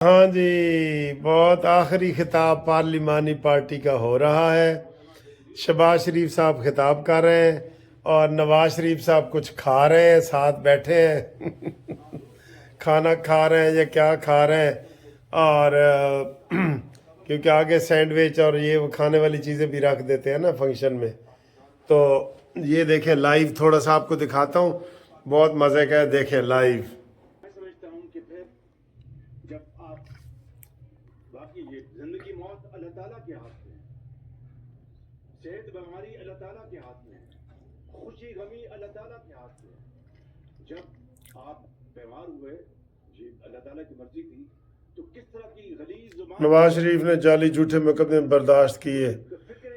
ہاں جی، بہت آخری خطاب پارلیمانی پارٹی کا ہو رہا ہے۔ شہباز شریف صاحب خطاب کر رہے ہیں اور نواز شریف صاحب کچھ کھا رہے ہیں، ساتھ بیٹھے ہیں کھانا کھا رہے ہیں یا کیا کھا رہے ہیں، اور کیونکہ آگے سینڈوچ اور یہ وہ کھانے والی چیزیں بھی رکھ دیتے ہیں نا فنکشن میں۔ تو یہ دیکھیں لائیو، تھوڑا سا آپ کو دکھاتا ہوں، بہت مزے کا ہے، دیکھیں لائیو۔ میں سمجھتا ہوں کہ پھر جب آپ باقی یہ زندگی موت اللہ تعالیٰ کے ہاتھ میں ہے، صحت بیماری اللہ تعالیٰ کے ہاتھ میں ہے، خوشی غمی اللہ تعالیٰ کے ہاتھ میں ہے۔ جب آپ بیمار ہوئے، یہ اللہ تعالیٰ کی مرضی تھی، تو کس طرح کی غلیظ زبان نواز شریف نے جعلی جھوٹے مقدمے برداشت کیے،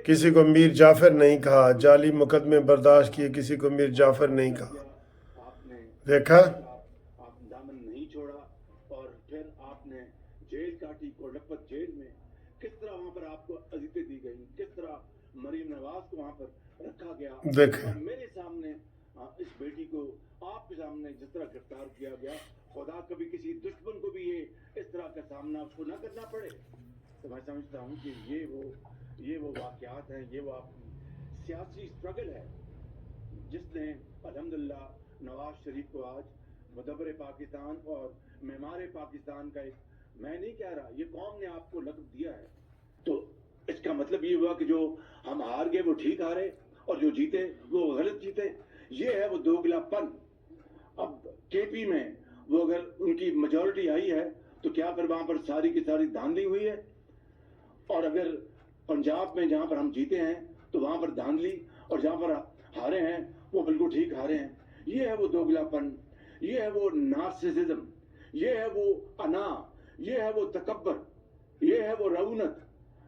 کسی کو میر جعفر نہیں کہا۔ جعلی مقدمے برداشت کیے، کسی کو میر جعفر نہیں کہا۔ آپ نے دیکھا؟ آپ دامن نہیں چھوڑا، اور پھر آپ نے جیل کاٹی، کوڈپت جیل میں کس طرح وہاں پر آپ کو اذیتیں دی گئی، کس طرح مریم نواز کو وہاں پر رکھا گیا، دیکھیں اور میرے سامنے اس بیٹی کو آپ کے سامنے جس طرح گرفتار کیا گیا، خدا کبھی کسی دشمن کو بھی یہ اس طرح کا سامنا اس کو نہ کرنا پڑے۔ تو میں سمجھتا ہوں کہ یہ وہ واقعات ہیں، یہ وہ آپ کی سیاسی اسٹرگل ہے جس نے الحمدللہ نواز شریف کو آج مدبر پاکستان اور معمار پاکستان کا ایک، میں نہیں کہہ رہا، یہ قوم نے آپ کو لقب دیا ہے۔ تو اس کا مطلب یہ ہوا کہ جو ہم ہار گئے وہ ٹھیک ہارے، اور جو جیتے وہ غلط جیتے۔ یہ ہے وہ دوگلا پن۔ اب کے پی میں وہ اگر ان کی میجورٹی آئی ہے تو کیا پھر وہاں پر ساری کی ساری دھاندلی ہوئی ہے؟ اور اگر پنجاب میں جہاں پر ہم جیتے ہیں تو وہاں پر دھاندلی، اور جہاں پر ہارے ہیں وہ بالکل ٹھیک ہارے ہیں۔ یہ ہے وہ دوگلا پن، یہ ہے وہ نارسسزم، یہ ہے وہ انا، یہ ہے وہ تکبر، یہ ہے وہ رعونت،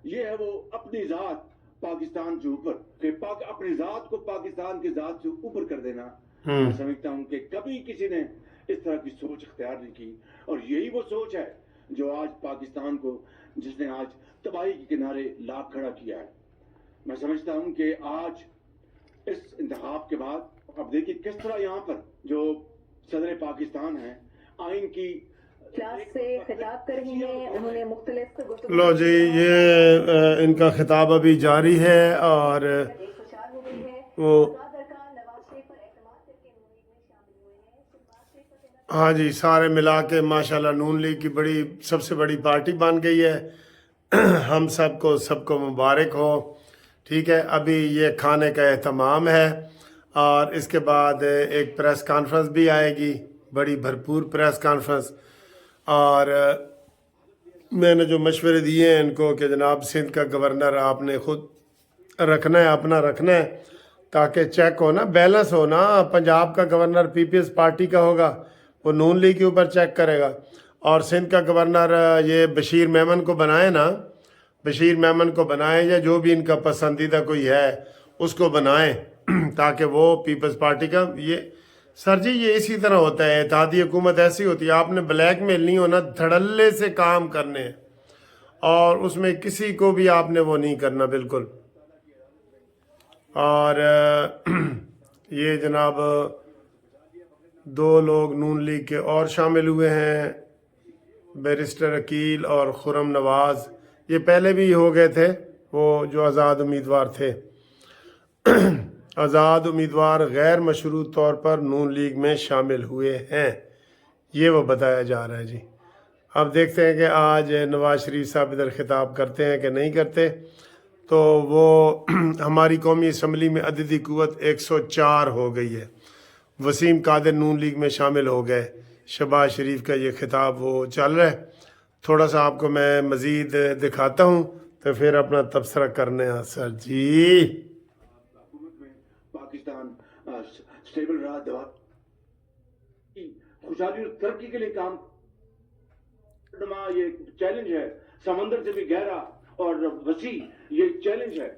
یہ ہے وہ اپنی ذات پاکستان سے اوپر، کہ اپنی ذات کو پاکستان کی ذات سے اوپر کر دینا۔ میں سمجھتا ہوں کہ کبھی کسی نے اس طرح کی سوچ اختیار نہیں کی، اور یہی وہ سوچ ہے جو آج پاکستان کو، جس نے آج تباہی کے کنارے لا کھڑا کیا ہے۔ میں سمجھتا ہوں کہ آج اس انتخاب کے بعد اب دیکھیے کس طرح یہاں پر جو صدر پاکستان ہیں آئین کی کلاس سے خطاب کر رہی ہیں، انہوں نے مختلف لو جی، یہ ان کا خطاب ابھی جاری ہے، اور خوشحال ہو گئی ہے۔ وہ آزاد ارکان نواز شریف پر اعتماد کر کے نون لیگ میں شامل ہوئے ہیں۔ شہباز شریف کا کہنا ہاں جی، سارے ملا کے ماشاءاللہ نون لیگ کی سب سے بڑی پارٹی بن گئی ہے۔ ہم سب کو مبارک ہو۔ ٹھیک ہے، ابھی یہ کھانے کا اہتمام ہے، اور اس کے بعد ایک پریس کانفرنس بھی آئے گی، بڑی بھرپور پریس کانفرنس۔ اور میں نے جو مشورے دیے ہیں ان کو کہ جناب سندھ کا گورنر آپ نے خود رکھنا ہے، اپنا رکھنا ہے، تاکہ چیک ہو نا، بیلنس ہو نا۔ پنجاب کا گورنر پی پی ایس پارٹی کا ہوگا، وہ نون لیگ کے اوپر چیک کرے گا، اور سندھ کا گورنر یہ بشیر میمن کو بنائے نا، بشیر میمن کو بنائیں، یا جو بھی ان کا پسندیدہ کوئی ہے اس کو بنائیں، تاکہ وہ پیپلز پارٹی کا۔ یہ سر جی یہ اسی طرح ہوتا ہے، اتحادی حکومت ایسی ہوتی ہے، آپ نے بلیک میل نہیں ہونا، دھڑلے سے کام کرنے ہیں، اور اس میں کسی کو بھی آپ نے وہ نہیں کرنا بالکل۔ اور یہ جناب دو لوگ نون لیگ کے اور شامل ہوئے ہیں، بیرسٹر عقیل اور خرم نواز، یہ پہلے بھی ہو گئے تھے، وہ جو آزاد امیدوار تھے۔ آزاد امیدوار غیر مشروط طور پر نون لیگ میں شامل ہوئے ہیں، یہ وہ بتایا جا رہا ہے جی۔ اب دیکھتے ہیں کہ آج نواز شریف صاحب ادھر خطاب کرتے ہیں کہ نہیں کرتے۔ تو وہ ہماری قومی اسمبلی میں عددی قوت 104 ہو گئی ہے، وسیم قادر نون لیگ میں شامل ہو گئے۔ شہباز شریف کا یہ خطاب وہ چل رہا ہے، تھوڑا سا آپ کو میں مزید دکھاتا ہوں تو پھر اپنا تبصرہ کرنے ہیں سر جی۔ حکومت میں پاکستان سٹیبل رہا، دوا خوشحالی اور ترقی کے لیے کام۔ یہ چیلنج ہے، سمندر سے بھی گہرا اور وسیع یہ چیلنج ہے،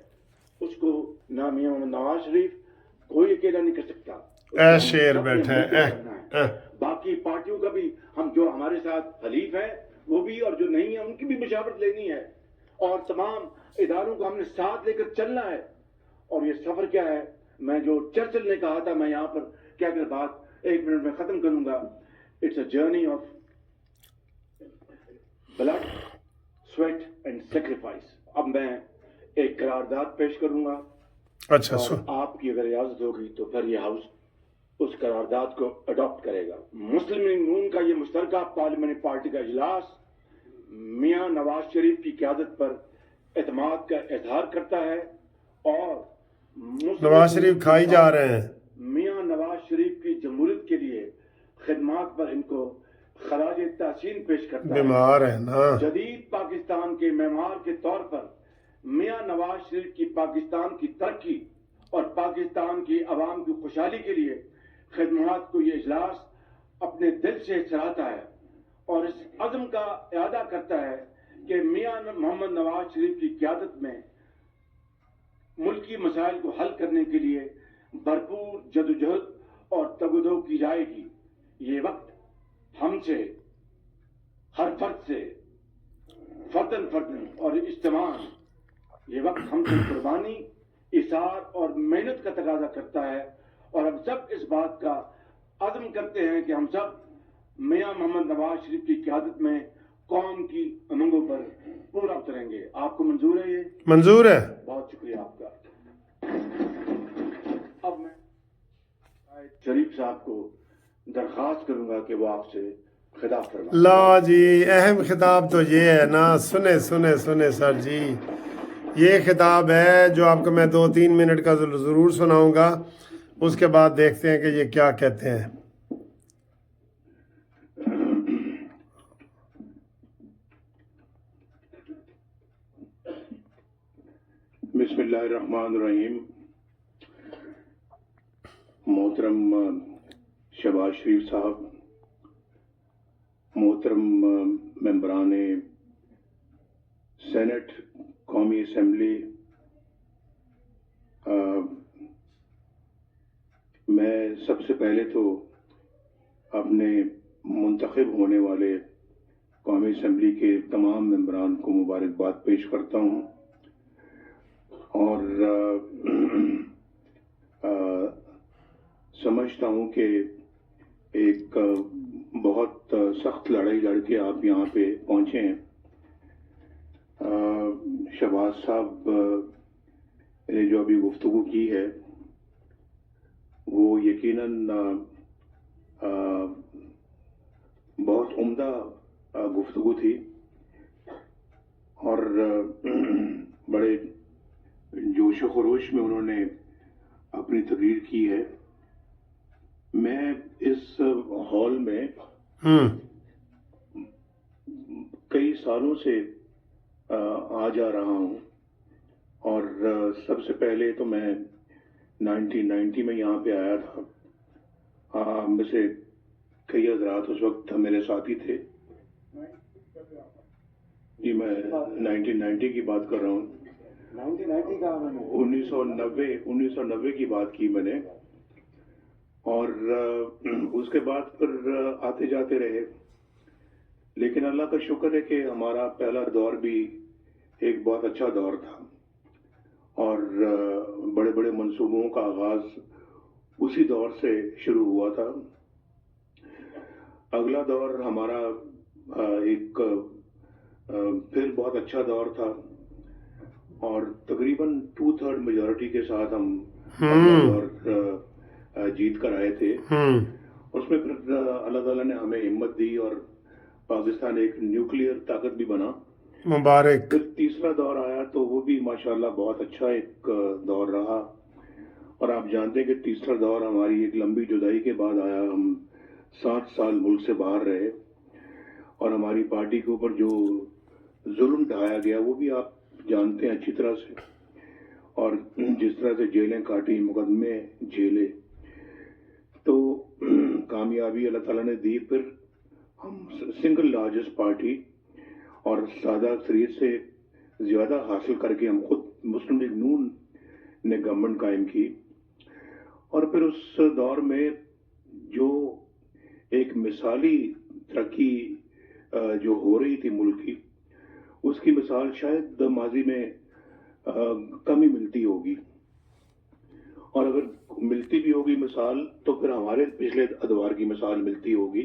اس کو نہ میاں محمد نواز شریف کوئی اکیلا نہیں کر سکتا۔ اے شیر بیٹھا ہے۔ باقی پارٹیوں کا بھی، ہم جو ہمارے ساتھ حلیف ہیں وہ بھی، اور جو نہیں ہیں ان کی بھی مشاورت لینی ہے، اور تمام اداروں کو ہم نے ساتھ لے کر چلنا ہے۔ اور یہ سفر کیا ہے، میں جو چرچل نے کہا تھا، میں یہاں پر کیا کر بات 1 منٹ میں ختم کروں گا۔ It's a journey of blood, sweat and sacrifice. اب میں ایک قرارداد پیش کروں گا اچھا اور آپ کی اگر اجازت ہوگی تو پھر یہ ہاؤس اس قرارداد کو اڈاپٹ کرے گا. مسلم لیگ نون کا یہ مشترکہ پارلیمانی پارٹی کا اجلاس میاں نواز شریف کی قیادت پر اعتماد کا اظہار کرتا ہے اور نواز شریف کھائی جا رہے ہیں. میاں نواز شریف کی جمہوریت کے لیے خدمات پر ان کو خراج تحسین پیش کرتا ہے. بیمار ہے نا. جدید پاکستان کے معمار کے طور پر میاں نواز شریف کی پاکستان کی ترقی اور پاکستان کی عوام کی خوشحالی کے لیے خدمات کو یہ اجلاس اپنے دل سے سراہتا ہے اور اس عزم کا اعادہ کرتا ہے کہ میاں محمد نواز شریف کی قیادت میں ملکی مسائل کو حل کرنے کے لیے بھرپور جدوجہد اور تگودو کی جائے گی. یہ وقت ہم سے ہر فرد سے فردن اور اجتماعاً یہ وقت ہم سے قربانی ایثار اور محنت کا تقاضا کرتا ہے اور ہم سب اس بات کا عزم کرتے ہیں کہ ہم سب میاں محمد نواز شریف کی قیادت میں قوم کی امنگوں پر پورا اتریں گے. آپ کو منظور ہے؟ یہ منظور ہے. بہت شکریہ آپ کا. اب میں شریف صاحب کو درخواست کروں گا کہ وہ آپ سے خطاب فرمائیں. لا جی، اہم خطاب تو یہ ہے نا. سنے سر جی، یہ خطاب ہے جو آپ کو میں 2-3 منٹ کا ضرور سناؤں گا. اس کے بعد دیکھتے ہیں کہ یہ کیا کہتے ہیں. بسم اللہ الرحمن الرحیم. محترم شہباز شریف صاحب، محترم ممبران سینٹ، قومی اسمبلی، میں سب سے پہلے تو اپنے منتخب ہونے والے قومی اسمبلی کے تمام ممبران کو مبارکباد پیش کرتا ہوں اور سمجھتا ہوں کہ ایک بہت سخت لڑائی لڑ کے آپ یہاں پہ پہنچے ہیں. شہباز صاحب نے جو ابھی گفتگو کی ہے وہ یقیناً بہت عمدہ گفتگو تھی اور بڑے جوش و خروش میں انہوں نے اپنی تقریر کی ہے. میں اس ہال میں کئی سالوں سے آ جا رہا ہوں اور سب سے پہلے تو میں 1990 میں یہاں پہ آیا تھا. میں سے کئی حضرات اس وقت میرے ساتھی تھے. جی میں 1990 کی بات کر رہا ہوں. 1990 کی بات کی میں نے اور اس کے بعد پھر آتے جاتے رہے. لیکن اللہ کا شکر ہے کہ ہمارا پہلا دور بھی ایک بہت اچھا دور تھا اور بڑے بڑے منصوبوں کا آغاز اسی دور سے شروع ہوا تھا. اگلا دور ہمارا ایک پھر بہت اچھا دور تھا اور تقریباً 2/3 میجورٹی کے ساتھ ہم اگلا دور جیت کر آئے تھے. اس میں پھر اللہ تعالیٰ نے ہمیں ہمت دی اور پاکستان ایک نیوکلیئر طاقت بھی بنا. مبارک. پھر تیسرا دور آیا تو وہ بھی ماشاءاللہ بہت اچھا ایک دور رہا اور آپ جانتے ہیں کہ تیسرا دور ہماری ایک لمبی جدائی کے بعد آیا. ہم 7 سال ملک سے باہر رہے اور ہماری پارٹی کے اوپر جو ظلم ڈھایا گیا وہ بھی آپ جانتے ہیں اچھی طرح سے اور جس طرح سے جیلیں کاٹی، مقدمے جیلے، تو کامیابی اللہ تعالیٰ نے دی. پھر ہم سنگل لارجسٹ پارٹی اور سادہ اکثریت سے زیادہ حاصل کر کے ہم خود مسلم لیگ نون نے گورنمنٹ قائم کی اور پھر اس دور میں جو ایک مثالی ترقی جو ہو رہی تھی ملک کی، اس کی مثال شاید ماضی میں کم ہی ملتی ہوگی اور اگر ملتی بھی ہوگی مثال تو پھر ہمارے پچھلے ادوار کی مثال ملتی ہوگی.